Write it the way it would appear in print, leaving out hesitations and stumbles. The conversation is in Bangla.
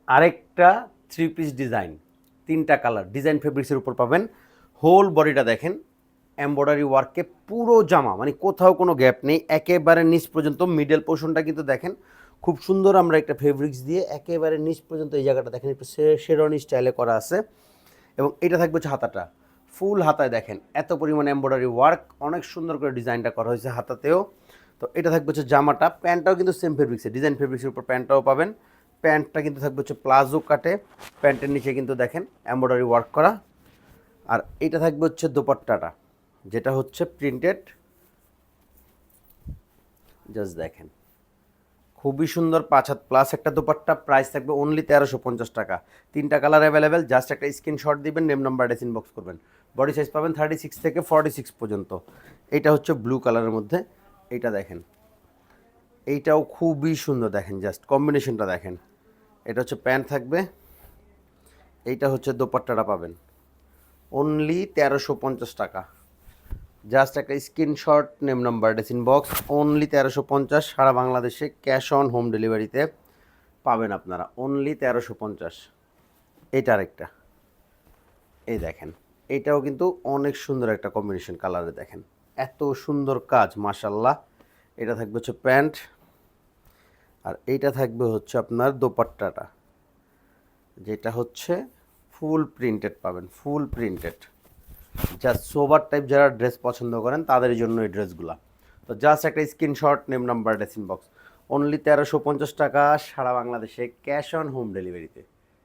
আরেকটা থ্রি পিস ডিজাইন, তিনটা কালার, ডিজাইন ফেব্রিক্সের উপর পাবেন। হোল বডিটা দেখেন এমব্রয়ডারি ওয়ার্কে পুরো জামা, মানে কোথাও কোনো গ্যাপ নেই, একেবারে নিচ পর্যন্ত। মিডল পোর্শনটা কিন্তু দেখেন খুব সুন্দর, আমরা একটা ফেব্রিক্স দিয়ে একেবারে নিচ পর্যন্ত এই জায়গাটা দেখেন একটু শেরওয়ানি স্টাইলে করা আছে। এবং এটা থাকবে হচ্ছে হাতাটা, ফুল হাতায় দেখেন এত পরিমাণে এমব্রয়ডারি ওয়ার্ক, অনেক সুন্দর করে ডিজাইনটা করা হয়েছে হাতাতেও। তো এটা থাকবে হচ্ছে জামাটা, প্যান্টটাও কিন্তু সেম ফেব্রিক্সে, ডিজাইন ফেব্রিক্সের উপর প্যান্টটাও পাবেন। প্যান্টটা কিন্তু থাকবে হচ্ছে প্লাজো কাটে, প্যান্টের নিচে কিন্তু দেখেন এমব্রয়ডারি ওয়ার্ক করা। আর এটা থাকবে হচ্ছে দোপাট্টাটা, যেটা হচ্ছে প্রিন্টেড, জাস্ট দেখেন খুবই সুন্দর 5 হাত প্লাস একটা দোপাট্টা। প্রাইস থাকবে অনলি 1350 টাকা। তিনটা কালার অ্যাভেলেবেল, জাস্ট একটা স্ক্রিনশট দিবেন, নেম নাম্বার ডেস ইনবক্স করবেন। বডি সাইজ পাবেন 36 থেকে 46 পর্যন্ত। এটা হচ্ছে ব্লু কালারের মধ্যে, এইটা দেখেন, এইটাও খুবই সুন্দর, দেখেন জাস্ট কম্বিনেশনটা দেখেন। এটা হচ্ছে প্যান্ট থাকবে, এইটা হচ্ছে দোপাট্টাটা পাবেন অনলি 1350 টাকা। জাস্ট একটা স্ক্রিনশট, নেম নাম্বার ডেস ইনবক্স, অনলি 1350, সারা বাংলাদেশে ক্যাশ অন হোম ডেলিভারিতে পাবেন আপনারা, অনলি 1350। এটা আরেকটা, এই দেখেন, এইটাও কিন্তু অনেক সুন্দর একটা কম্বিনেশন কালারে, দেখেন এত সুন্দর কাজ মাশাল্লাহ। এটা থাকবে হচ্ছে প্যান্ট, আর এইটা থাকবে হচ্ছে আপনার দোপাট্টাটা, যেটা হচ্ছে ফুল প্রিন্টেড পাবেন, ফুল প্রিন্টেড। জাস্ট সোবার টাইপ যারা ড্রেস পছন্দ করেন তাদের জন্য এই ড্রেসগুলো। তো জাস্ট একটা স্ক্রিনশট, নেম নাম্বার ডেস ইনবক্স, অনলি 1350 টাকা, সারা বাংলাদেশে ক্যাশ অন হোম ডেলিভারিতে।